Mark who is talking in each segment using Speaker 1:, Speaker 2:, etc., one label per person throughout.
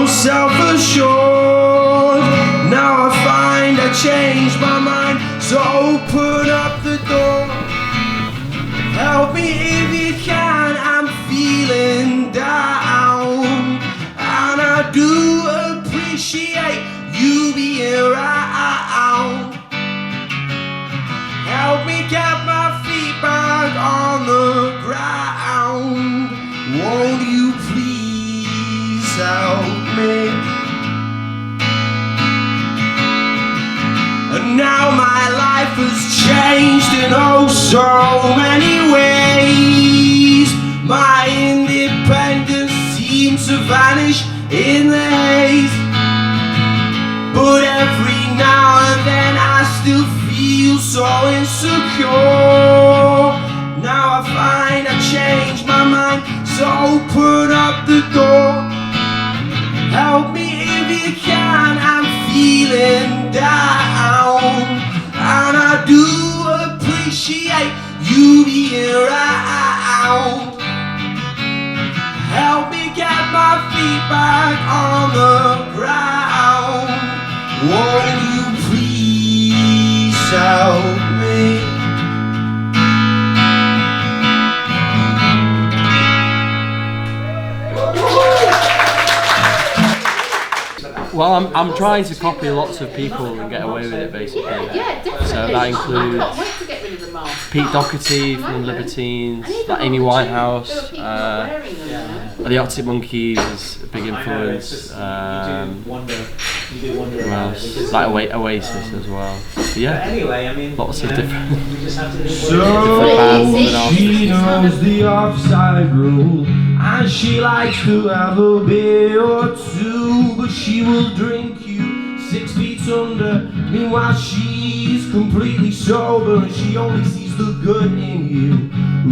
Speaker 1: so self-assured. Now I find I changed my mind, so open up the door. Help me if you can, I'm feeling down, and I do appreciate you being around. Help me get my feet back on the ground. Won't you please help me? And now my life has changed in oh so many ways. My independence seems to vanish in the haze, but every now and then I still feel so insecure. Now I find I changed my mind, so open up the door. Help me if you can, I'm feeling down, and I do appreciate you being around. Help me get my feet back on the ground. Won't you please help me?
Speaker 2: Well, I'm trying to copy lots of people and get away with it, basically.
Speaker 3: Yeah, definitely.
Speaker 2: So that includes
Speaker 3: I can't wait to get rid of the mask.
Speaker 2: Pete Doherty from the Libertines, like Amy Winehouse, the Arctic Monkeys is a big influence. Who else? Like Oasis as well. But yeah, lots of different bands.
Speaker 1: So she knows the offside rule, and she likes to have a beer or two, but she will drink you 6 feet under. Meanwhile she's completely sober, and she only sees the good in you,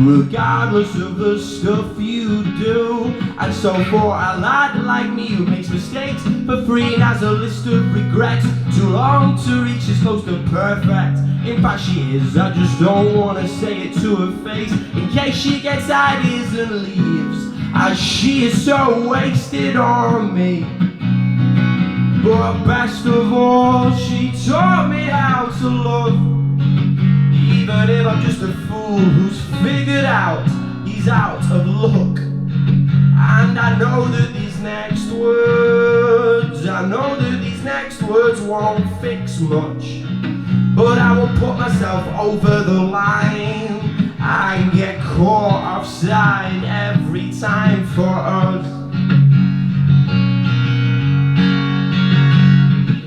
Speaker 1: regardless of the stuff you do. And so for a lad like me who makes mistakes for free and has a list of regrets too long to reach as close to perfect, in fact she is, I just don't want to say it to her face, in case she gets ideas and leaves, as she is so wasted on me. But best of all, she taught me how to love, even if I'm just a fool who's figured out he's out of luck. And I know that these next words won't fix much, but I will put myself over the line and get caught offside every time for us.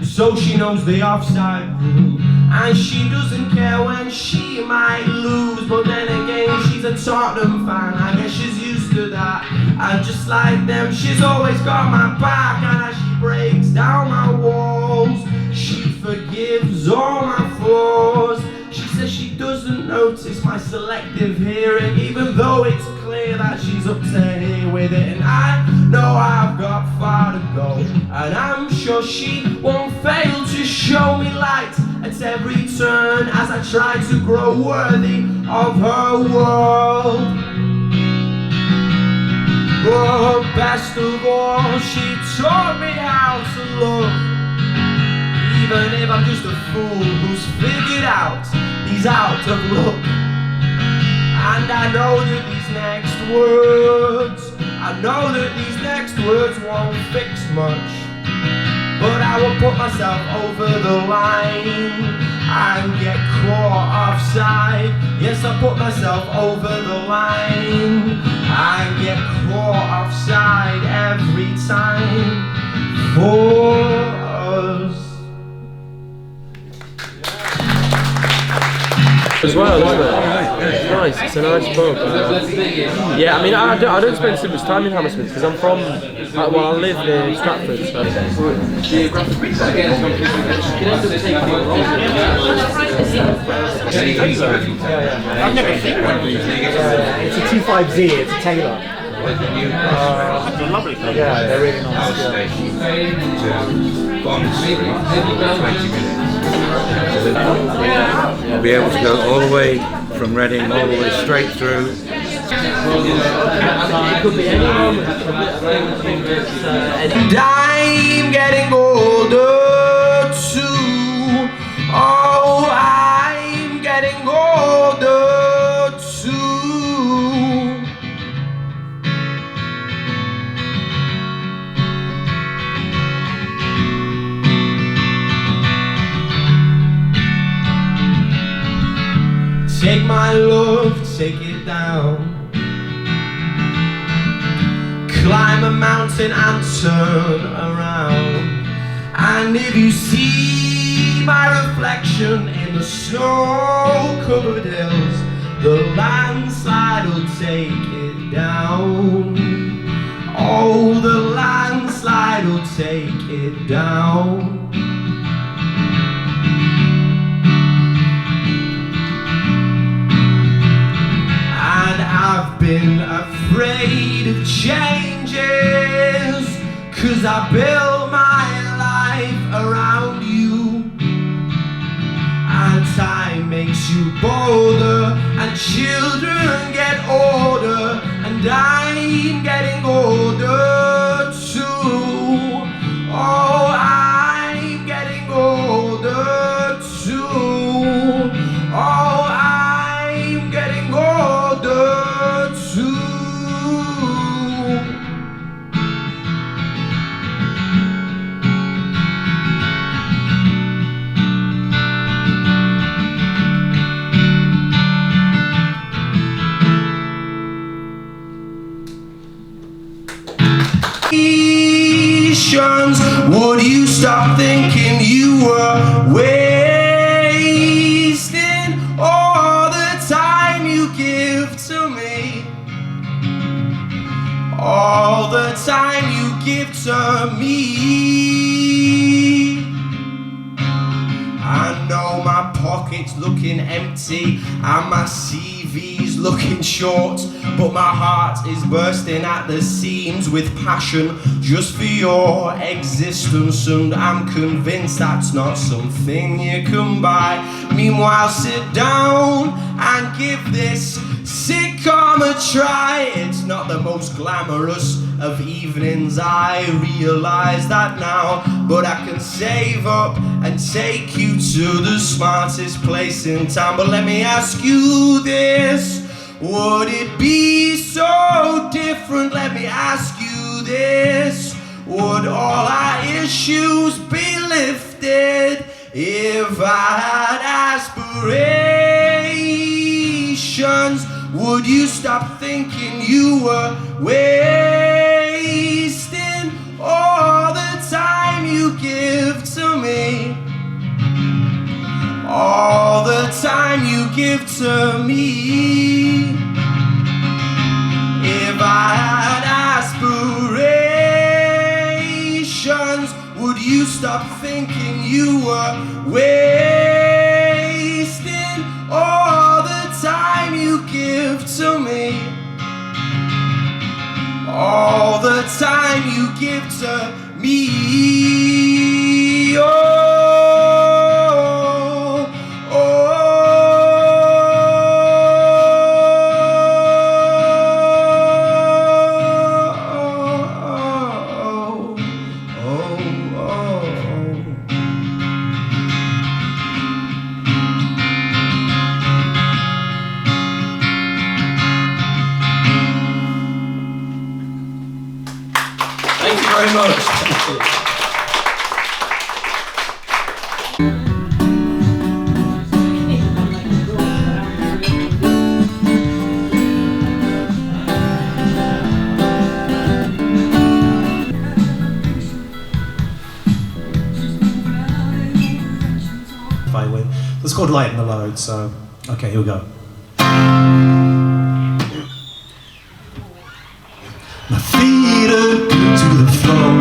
Speaker 1: So she knows the offside rule, and she doesn't care when she might lose. But then again, she's a Tottenham fan, I guess she's used to that. And just like them, she's always got my back, and as she breaks down my walls, she forgives all my flaws. She says she doesn't notice my selective hearing, even though it's clear that she's up to here with it. And I know I've got far to go, and I'm sure she won't fail to show me light at every turn as I try to grow worthy of her world. But best of all, she taught me how to love, even if I'm just a fool who's figured out he's out of luck. And I know that these next words won't fix much, but I will put myself over the line and get caught offside. Yes, I put myself over the line and get caught offside every time for us.
Speaker 2: As well, isn't it? It's nice, it's a nice pub. Yeah, I mean, I don't spend too much time in Hammersmith because I'm from, I live near Stratford, so.
Speaker 4: I've never seen one of these. It's a 25Z, it's a Taylor. It's a lovely place. Yeah, they're really nice.
Speaker 5: We'll be able to go all the way from Reading, all the way straight through.
Speaker 2: It could be any moment.
Speaker 1: Take my love, take it down. Climb a mountain and turn around. And if you see my reflection in the snow-covered hills, the landslide will take it down. Oh, the landslide will take it down. And I've been afraid of changes, 'cause I built my life around you. And time makes you bolder, and children get older, and I'm getting older too. Oh, I'm getting older too. Oh, I'm getting older too. Would you stop thinking you were wasting all the time you give to me? All the time you give to me. I know my pocket's looking empty and my CV's looking short, but my heart is bursting at the seams with passion just for your existence, and I'm convinced that's not something you can buy. Meanwhile, sit down and give this sitcom a try. It's not the most glamorous of evenings, I realise that now, but I can save up and take you to the smartest place in town. But let me ask you this, would it be so different? Let me ask you this, would all our issues be lifted if I had aspirations? Would you stop thinking you were wasting all the time you give to me? All the time you give to me. If I had aspirations, would you stop thinking you were wasting all the time you give to me? All the time you give to me. Oh. Thank you very much.
Speaker 6: It's called Lighten the Load, so okay, here we go. My feet are glued to the floor,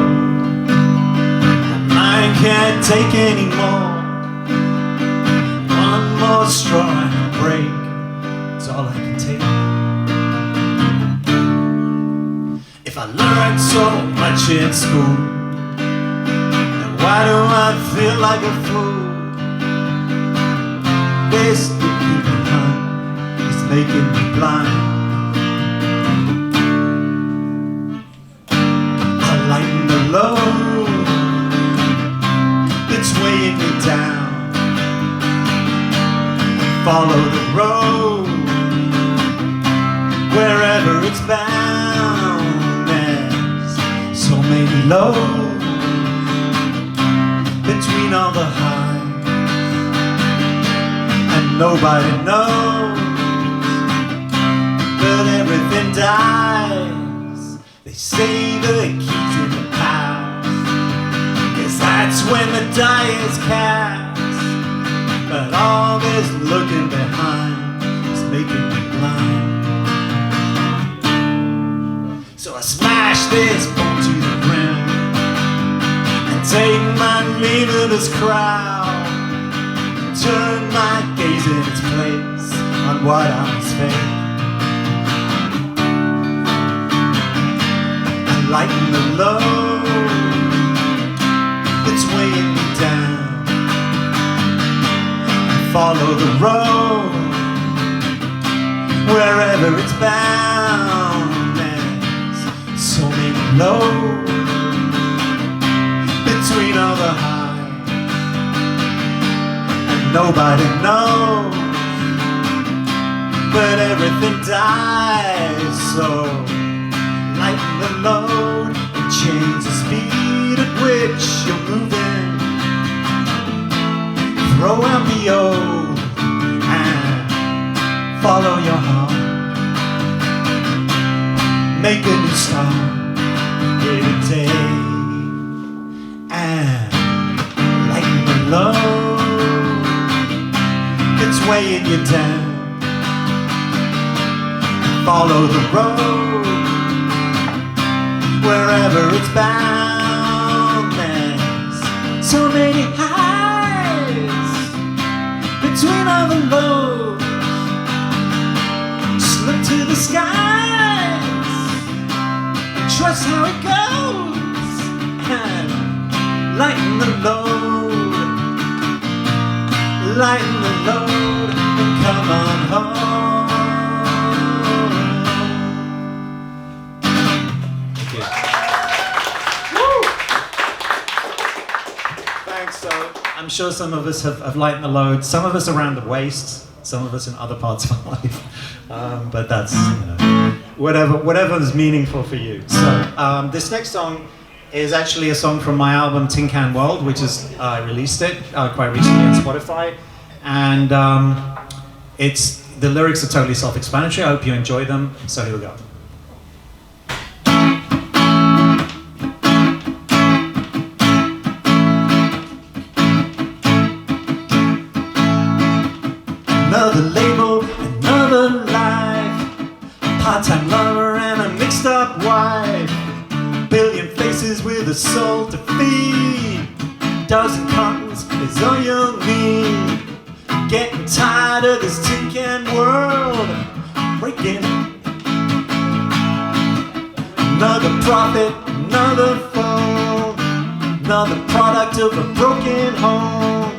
Speaker 6: my mind can't take any more. One more straw and I'll break, it's all I can take. If I learned so much in school, then why do I feel like a fool? This behind is making me blind. Lighten the load that's weighing me down. Follow the road wherever it's bound. There's so many loads between all the high and nobody knows, but everything dies. They say the keys in the house, guess that's when the die is cast. But all this looking behind is making me blind. So I smash this bone to the ground and take my leave of this crowd. Turn my gaze in its place on what I must face. I lighten the load that's weighing me down. Follow the road wherever it's bound. There's so many lows between all the highs, and nobody knows, but everything dies. So lighten the load and change the speed at which you're moving. Throw out the old and follow your heart. Make a new start every day and lighten the load that's weighing you down. Follow the road wherever it's bound. There's so many highs between all the lows. Just look to the skies and trust how it goes, and lighten the load, lighten the load, and come on home. Thank you. Woo! Thanks. So I'm sure some of us have lightened the load, some of us around the waist, some of us in other parts of our life. But that's, whatever is meaningful for you. So this next song is actually a song from my album Tin Can World, which is, I released it quite recently on Spotify. And the lyrics are totally self-explanatory. I hope you enjoy them. So here we go. Another label, another life, a part-time lover and a mixed-up wife, billion faces with a soul to feed, dozen cartons is all you'll need. Getting tired of this tin can world, breaking another prophet, another foe, another product of a broken home.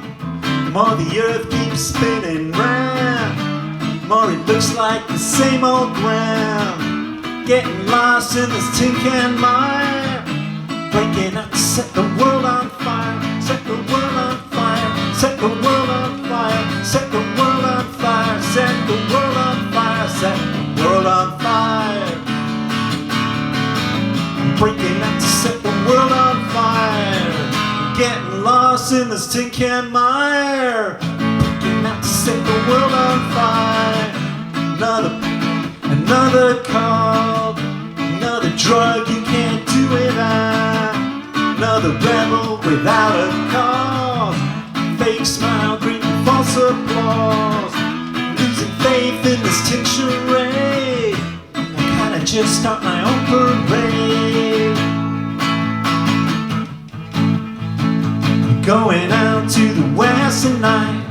Speaker 6: The more the earth keeps spinning round, the more it looks like the same old ground. Getting lost in this tin can mire, breaking up to set the world on fire, set the world on fire, set the world on fire, set the world on fire, set the world on fire, set the world on fire. Breaking up to set the world on fire, getting lost in this tin can mire, breaking out to set the world on fire. Another call, another drug you can't do without, another rebel without a cause, fake smile, greeting false applause, losing faith in this tin charade. I kinda just start my own parade. Going out to the west at night,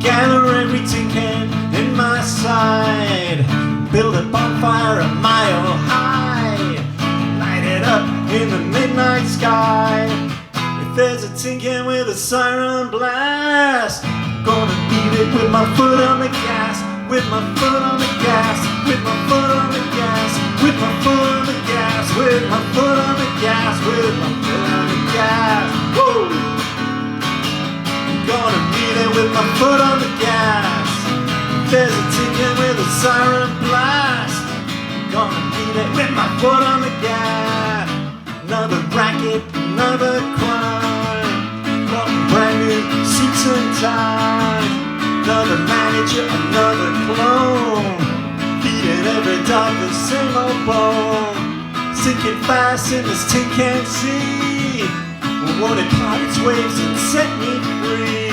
Speaker 6: gather every tin can in my sight, build a bonfire a mile high, light it up in the midnight sky. If there's a tin can with a siren blast, I'm gonna beat it with my foot on the gas, with my foot on the gas, with my foot on the gas, with my foot on the gas, with my foot on the gas, with my foot on the gas. Woo! Gonna beat it with my foot on the gas. There's a tin can with a siren blast. Gonna beat it with my foot on the gas. Another racket, another crime. Want brand new suits and ties. Another manager, another clone, feeding every dog the same old bone. Sinking fast in this tin can sea, won't it part its waves and set me free?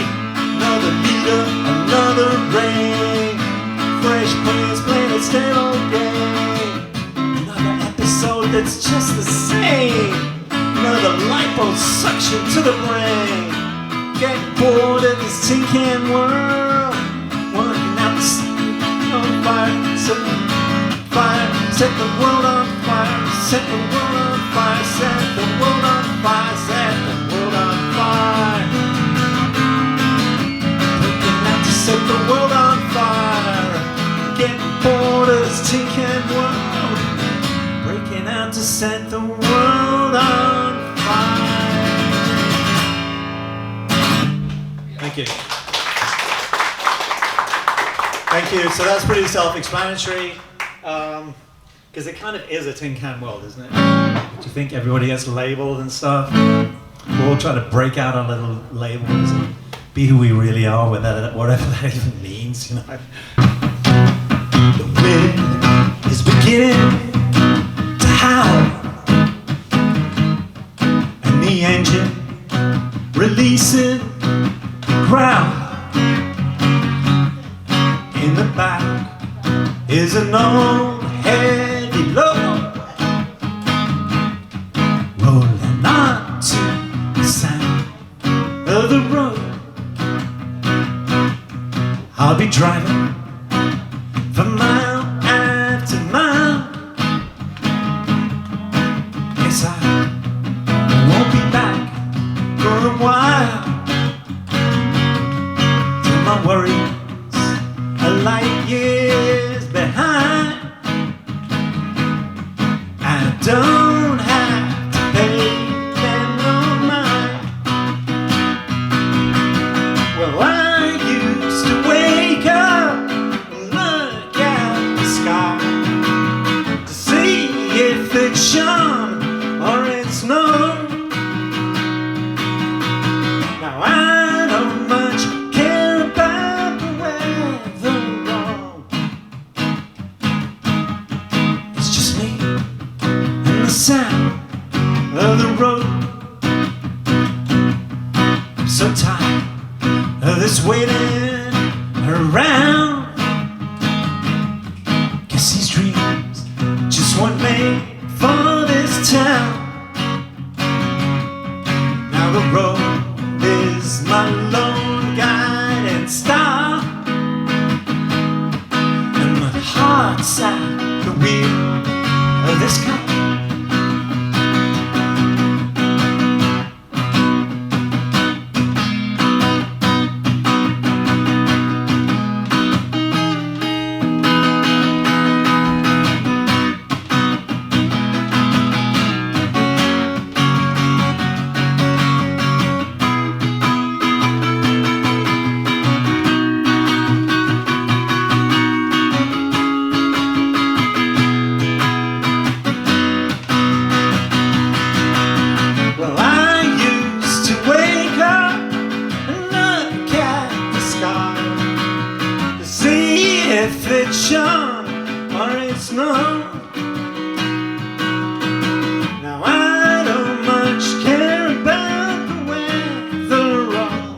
Speaker 6: Another leader, another reign, fresh players playing a stale old game. Another episode that's just the same, another liposuction to the brain. Get bored of this tin can world, working out the on fire, set the fire, set the world on fire, set the world on fire, set the world on fire, set the world on fire. Working out to set the world on fire. Get bored of this tin can world, breaking out to set the world on fire. Thank you. Thank you. So that's pretty self-explanatory, because it kind of is a tin can world, isn't it? Do you think everybody gets labeled and stuff? We'll all try to break out our little labels and be who we really are, whatever that even means, you know. The wind is beginning to howl, and the engine releasing growl. In the back is an old heavy load, rolling on to the sound of the road. I'll be driving for mile after mile. Guess I won't be back for a while, till my worries are light years behind. I don't have to pay them no mind. Well, I used to wake up and look at the sky to see if it shone or it snowed. Now I don't much care about the weather wrong. It's just me and the sound of the road. I'm so tired of this waiting around. Guess these dreams just weren't made for this town. Now the road is my lone guiding star, and my heart's at the wheel of this car. Well, I used to wake up and look at the sky to see if it shone or it snowed. Now I don't much care about the weather wrong.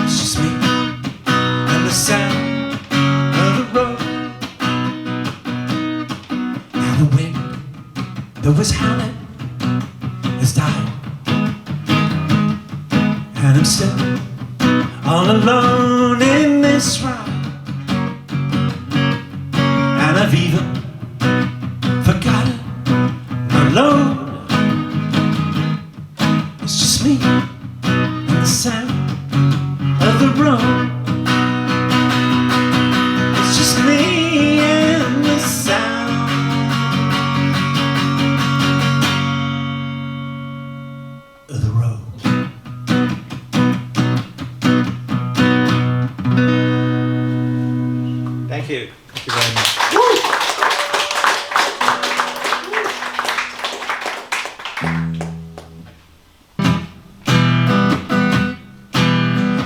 Speaker 6: It's just me and the sound of the road. Now the wind that was howling has died, and I'm still all alone in this ride. And I've even forgotten my load. It's just me and the sound of the road. It's just me and the sound of the road. Thank you. Thank you very much.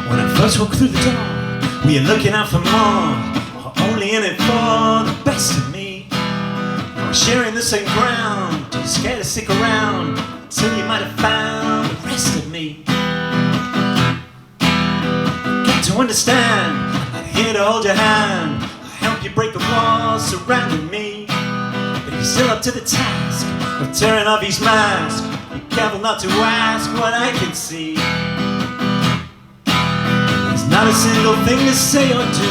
Speaker 6: When I always walk through the door. Were you looking out for more, or only in it for the best of me? Or sharing the same ground, too scared to stick around till you might have found the rest of me. Got to understand, I'm here to hold your hand. I'll help you break the walls surrounding me. But you're still up to the task of tearing off each mask. Be careful not to ask what I can see. There's not a single thing to say or do,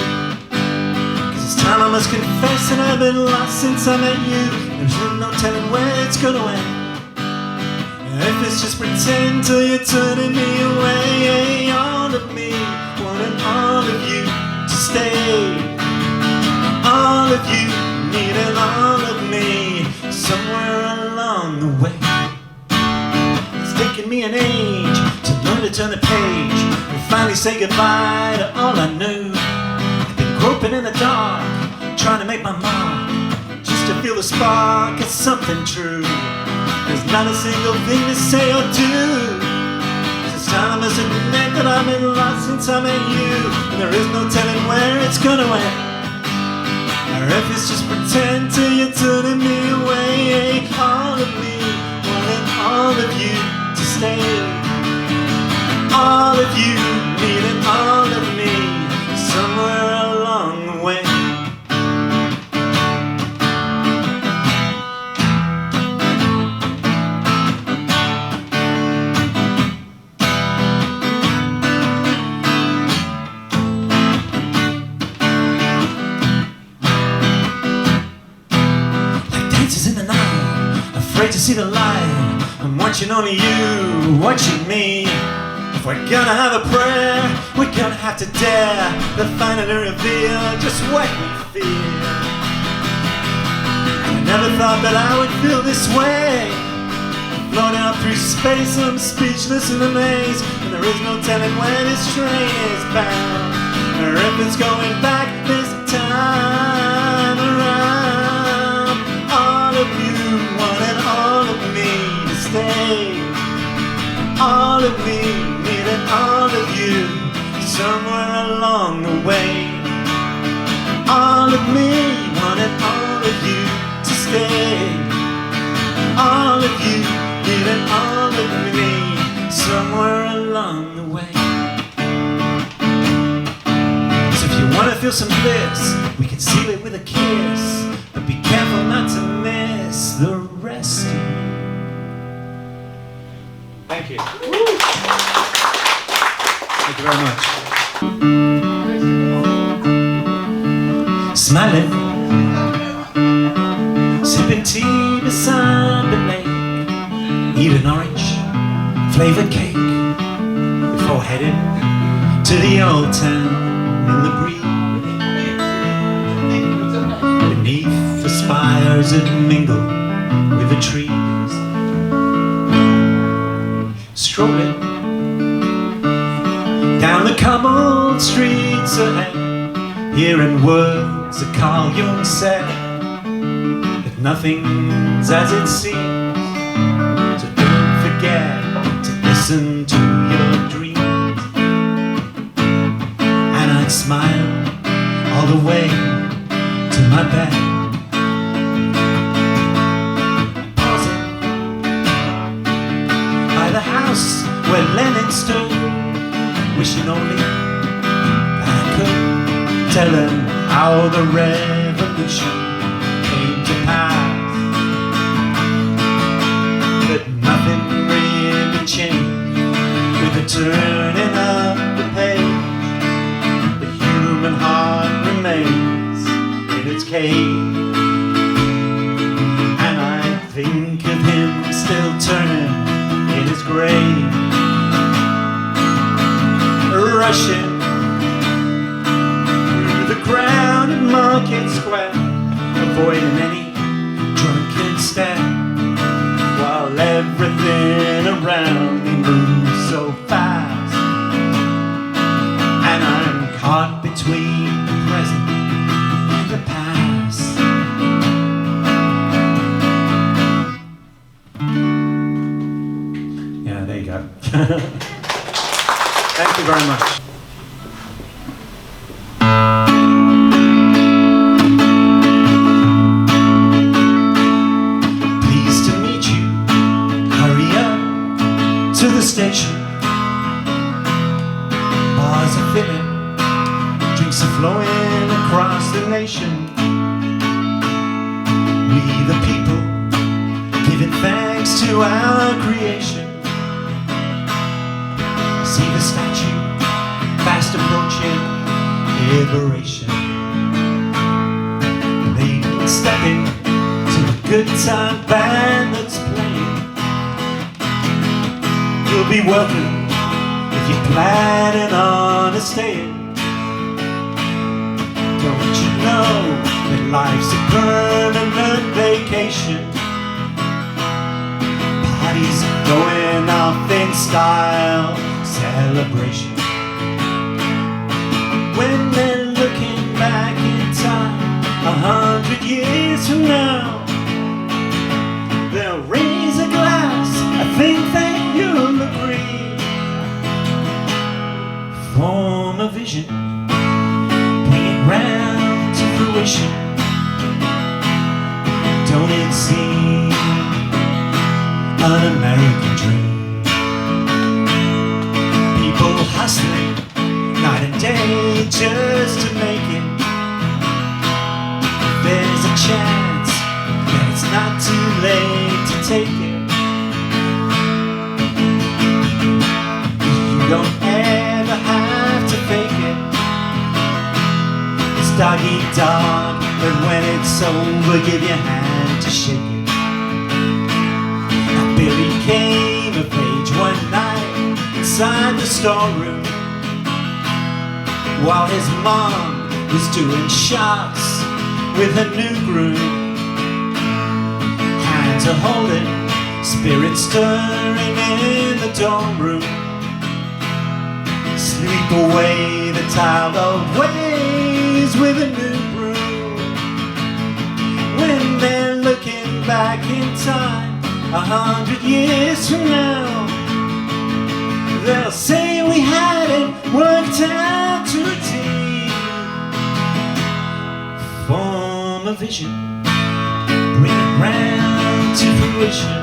Speaker 6: 'cause it's time I must confess that I've been lost since I met you. There's really no telling where it's gonna end. If it's just pretend till you're turning me away. All of me, wanting all of you to stay. All of you, needing all of me. Somewhere along the way, it's taken me an age to learn to turn the page and finally say goodbye to all I knew. I've been groping in the dark, trying to make my mark, just to feel the spark of something true. There's not a single thing to say or do. This time I must admit that I've been lost since I met you, and there is no telling where it's gonna end. Or if it's just pretend till you're turning me away. All of me, wanting all of you to stay. All of you, needing all of me, somewhere along the way. In the night, afraid to see the light. I'm watching only you, watching me. If we're gonna have a prayer, we're gonna have to dare to finally reveal just what we feel. I never thought that I would feel this way. Floating up through space, I'm speechless in a maze, and there is no telling where this train is bound, or if it's going back this time around. All of you, wanting all of me to stay. All of me, needing all of you, somewhere along the way. All of me, wanting all of you to stay. All of you, needing all of me, somewhere along the way. So if you want to feel some bliss, we can seal it with a kiss. But be careful not to miss the rest of me.
Speaker 4: Thank you.
Speaker 6: Thank you very much. Smiling, sipping tea beside the lake, eat an orange flavored cake before heading to the old town in the breeze. Beneath the spires that mingle with the trees, strolling down the cobbled streets ahead, hearing words that Carl Jung said, that nothing's as it seems. So don't forget to listen to your dreams. And I'd smile all the way to my bed, pausing by the house where Lenin stood, wishing only I could tell him how the revolution came to pass. But nothing really changed with the turning of the page. The human heart remains in its cage, and I think of him still turning in his grave, rushing through the crowded market square, avoiding any drunken stare, while everything around me moves so fast, and I'm caught between the present and the past. Yeah, there you go. Thank you very much. station. Bars are filling, drinks are flowing across the nation. We the people, giving thanks to our creation. See the statue, fast approaching liberation. They step in to the good time band that's playing. You'll be welcome if you're planning on staying. Don't you know that life's a permanent vacation? Parties going off in style, celebration. When they're looking back in time, 100 years from now, they'll raise a glass, I think that you'll agree. Form a vision, bring it round to fruition. Don't it seem an American dream? People hustling night and day just to make it. There's a chance that it's not too late to take it. You don't ever have to fake it. It's dog eat dog, but when it's over, give your hand to shake it. Now Billy came of age one night inside the storeroom, while his mom was doing shots with her new groom. Hands are holding, spirits stirring in the dorm room. Sweep away the tiled old ways with a new broom. When they're looking back in time, 100 years from now, they'll say we had it worked out to a T. Form a vision, bring it round to fruition.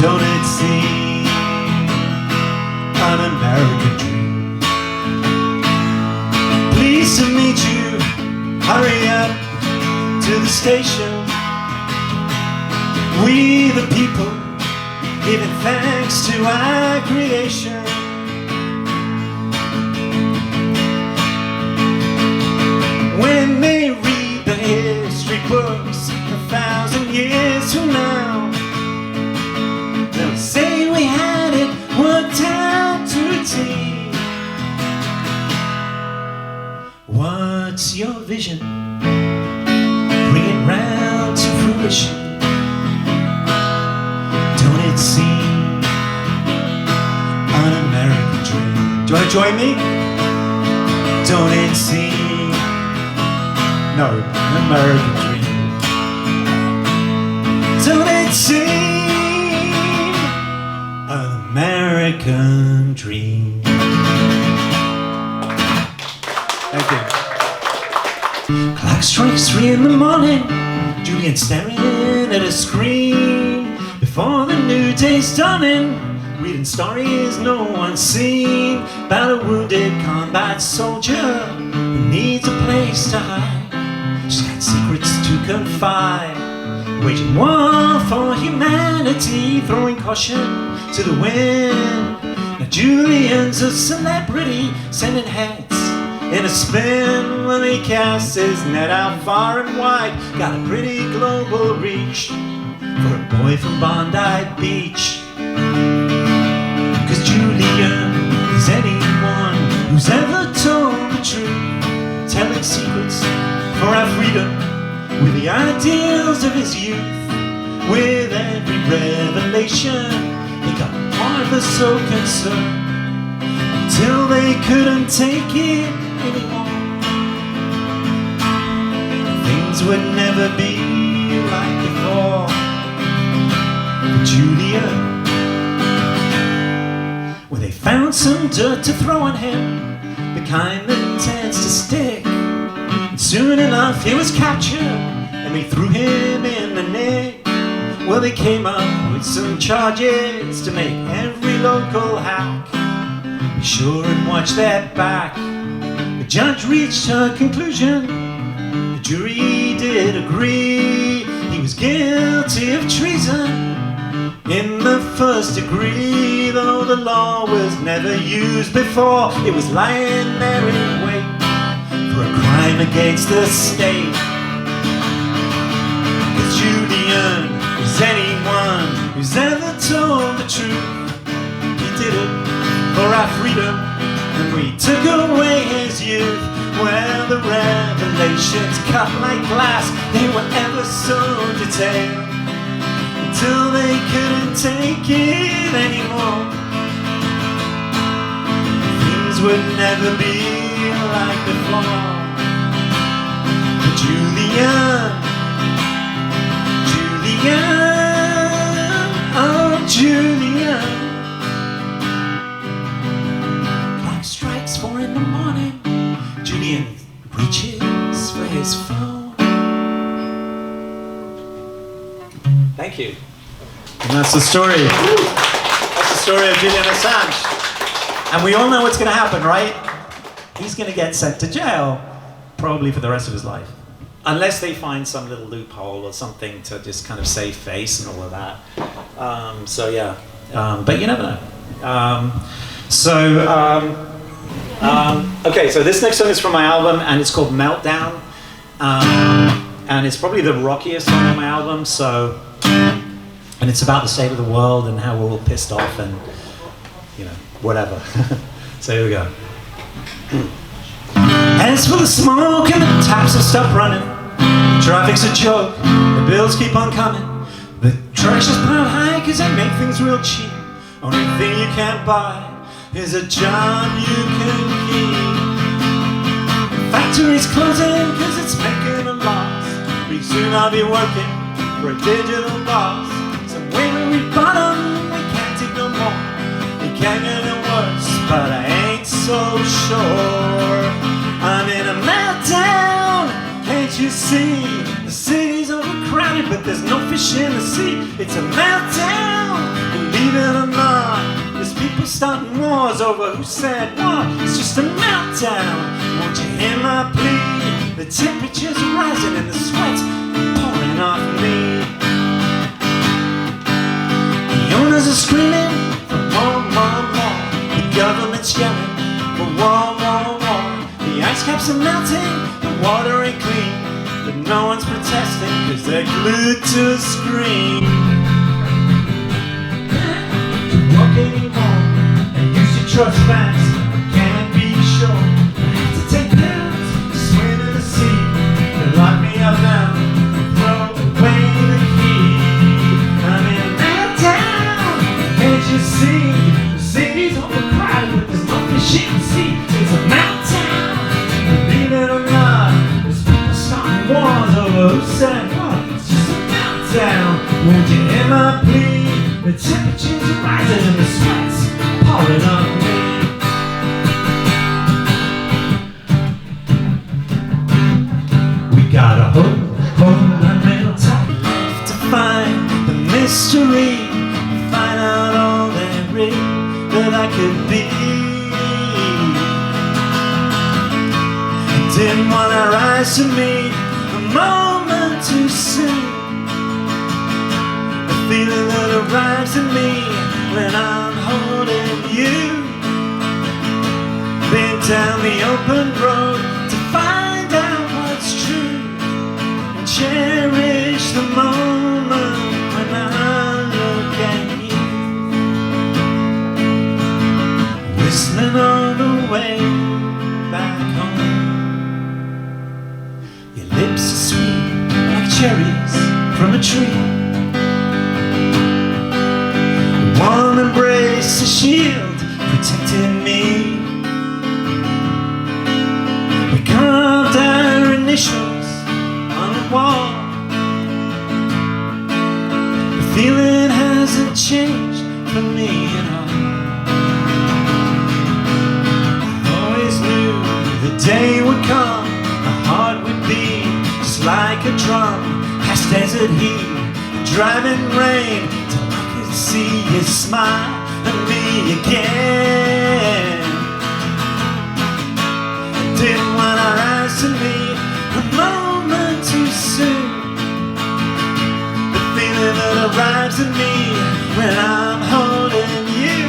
Speaker 6: Don't it seem an American dream? Pleased to meet you, hurry up to the station. We the people, giving thanks to our creation. When they read the history books 1,000 years from now, they'll say we had it worked out to a T. What's your vision? Bring it round to fruition. Don't it seem an American dream? Do you want to join me? Don't it seem an American dream? Don't it seem an American dream? Thank you. Clock strikes 3 in the morning, Julian staring at a screen. Before the new day's dawning, reading stories no one's seen, about a wounded combat soldier who needs a place to hide. She's got secrets to confide, waging war for humanity, throwing caution to the wind. Now Julian's a celebrity, sending heads in a spin when he casts his net out far and wide. Got a pretty global reach for a boy from Bondi Beach. 'Cause Julian is anyone who's ever told the truth, telling secrets for our freedom with the ideals of his youth. With every revelation, he got more so concerned, until they couldn't take it anymore. Things would never be like before for Julian. When they found some dirt to throw on him, the kind that tends to stick, and soon enough he was captured and they threw him in the neck. Well, they came up with some charges to make every local hack be sure and watch their back. The judge reached her conclusion. The jury did agree he was guilty of treason in the first degree. Though the law was never used before, it was lying there in wait for a crime against the state. 'Cause Julian is anyone who's ever told the truth. He did it for our freedom, and we took away his youth. Well, the revelations cut like glass, they were ever so detailed, until they couldn't take it anymore. Things would never be like before. But Julian, oh Julian. Clock strikes 4 in the morning. Julian reaches for his phone. Thank you. And that's the story. That's the story of Julian Assange. And we all know what's going to happen, right? He's going to get sent to jail, probably for the rest of his life. Unless they find some little loophole or something to just kind of save face and all of that. But you never know. Okay, so this next song is from my album, and it's called Meltdown. And it's probably the rockiest song on my album, and it's about the state of the world and how we're all pissed off and, whatever. So here we go. As for the smoke and the taps have stopped running, traffic's a joke, the bills keep on coming. The trash is piled high cause they make things real cheap. Only thing you can't buy is a job you can keep. The factory's closing cause it's making a loss. Pretty soon I'll be working for a digital boss. Somewhere where we bottom, we can't take no more. It can't get no worse, but I ain't so sure. I'm in a meltdown, can't you see? The city's overcrowded, but there's no fish in the sea. It's a meltdown, believe it or not. There's people starting wars over who said what. It's just a meltdown, won't you hear my plea? The temperature's rising and the sweat's pouring off me. The owners are screaming for more, more, more. The government's yelling for war, war, war. The ice caps are melting, the water ain't clean, but no one's protesting cause they're glued to a screen. To walk anymore, and use your trust facts, I can't be sure. I have to take pills to swim in the sea. They lock me up now and throw away the key. I'm in a meltdown, can't you see? The city's overcrowded, but there's no fish in the sea. It's a meltdown. Believe it or not, there's people starting wars over who said what. It's just a meltdown, won't you hear my plea? The temperature's rising and the sweat's pouring on me. We got a whole mental time left to find the mystery, find out all there is that I could be. Didn't want to rise to me a moment too soon. The feeling that arrives in me when I'm holding you. Been down the open road to find out what's true, and cherish the moment when I look at you. Whistling all the way back home. Lips are sweet like cherries from a tree. A warm embrace, a shield protecting me. We carved our initials on the wall. The feeling hasn't changed for me at all. I always knew the day would come, my heart would be like a drum, past desert heat, driving rain till I could see you smile at me again. Didn't want to rise to me a moment too soon. The feeling that arrives in me when I'm holding you.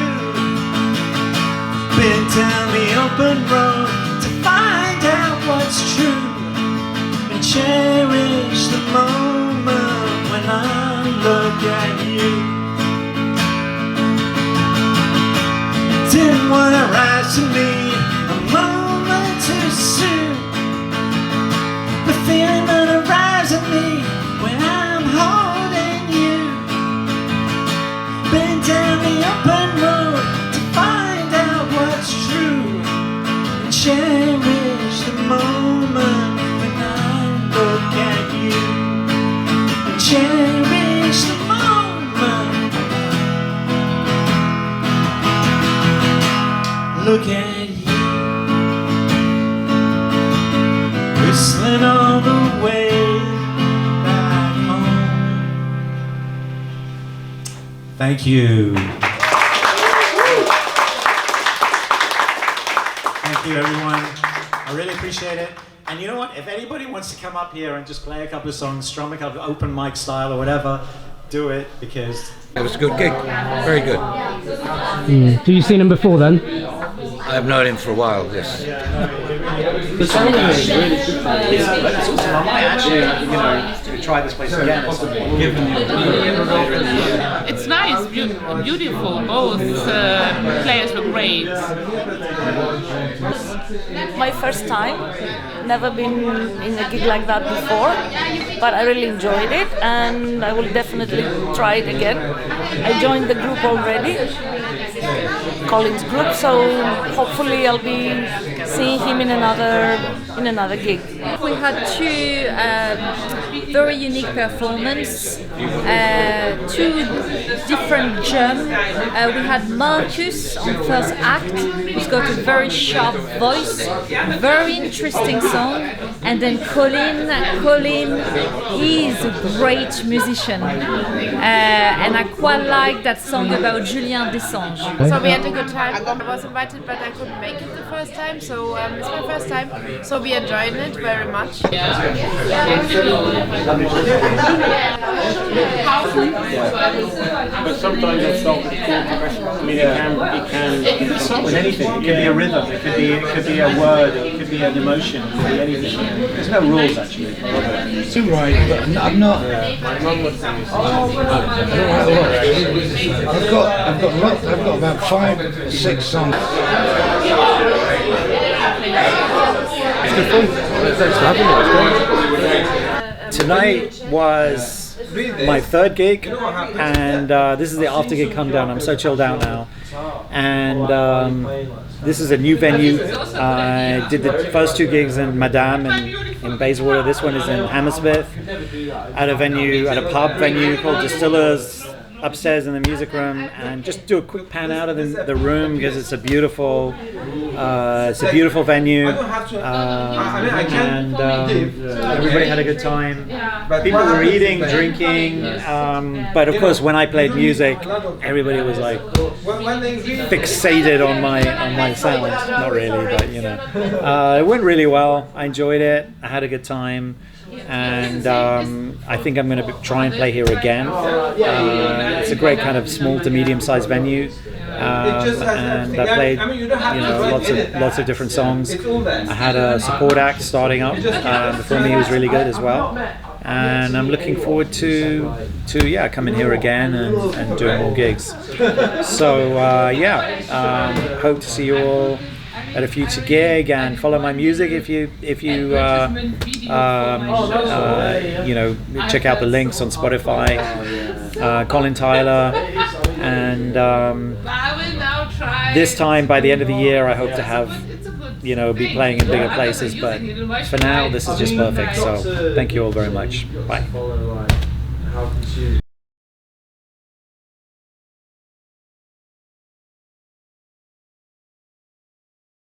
Speaker 6: Been down the open road to find out what's true, and cherish the moment when I look at you. Didn't want to rise to me a moment too soon. The feeling that arrives at me when I'm holding you. Been down the open road to find out what's true, and cherish the moment when I look at you. And cherish the moment. Look at you, whistling all the way back home. Thank you. Thank you, everyone. I really appreciate it. And you know what? If anybody wants to come up here and just play a couple of songs, strum a couple of open mic style or whatever, do it, because
Speaker 5: It was a good gig, very good.
Speaker 2: Have you seen him before then?
Speaker 5: I've known him for a while, yes.
Speaker 4: It's awesome. I might actually, try this place again at some point.
Speaker 3: It's nice, beautiful. Both players were great.
Speaker 7: My first time, never been in a gig like that before, but I really enjoyed it and I will definitely try it again. I joined the group already, Colin's group, so hopefully I'll be seeing him in another gig.
Speaker 8: We had two very unique performances, two different jumps. We had Marcus on first act, who's got a very sharp voice, very interesting song, and then Colin is a great musician, and I quite like that song about Julien Dessange.
Speaker 3: So we had a good time. I was invited, but I couldn't make it the first time. So it's my first time. So we enjoyed it very much.
Speaker 9: But sometimes I start with chord progression. I mean, it can start with anything. It could be a rhythm. It could be a word. It could be an emotion. It could be anything. There's no rules actually.
Speaker 5: It's all right, but I'm not.
Speaker 9: My mum would say.
Speaker 5: I've got about 5 or 6 songs.
Speaker 2: It's good fun. Thanks for having me. It's great.
Speaker 4: Tonight was my third gig, and this is the after gig come down. I'm so chilled out now, and this is a new venue. I did the first 2 gigs in Madame and in Bayswater. This one is in Hammersmith at a pub venue called Distillers upstairs in the music room, and just do a quick pan out of the room because it's a beautiful venue, and everybody had a good time. People were eating, drinking, but of course when I played music, everybody was like fixated on my sound. Not really, but you know, it went really well. I enjoyed it. I had a good time. And I think I'm going to try and play here again. It's a great kind of small to medium-sized venue, and I played, lots of different songs. I had a support act starting up before me, who was really good as well. And I'm looking forward to coming here again and doing more gigs. So hope to see you all at a future gig, and follow my music if you check out the links on Spotify. Colin Tyler, and this time by the end of the year I hope to have be playing in bigger places, but for now this is just perfect. So thank you all very much. Bye.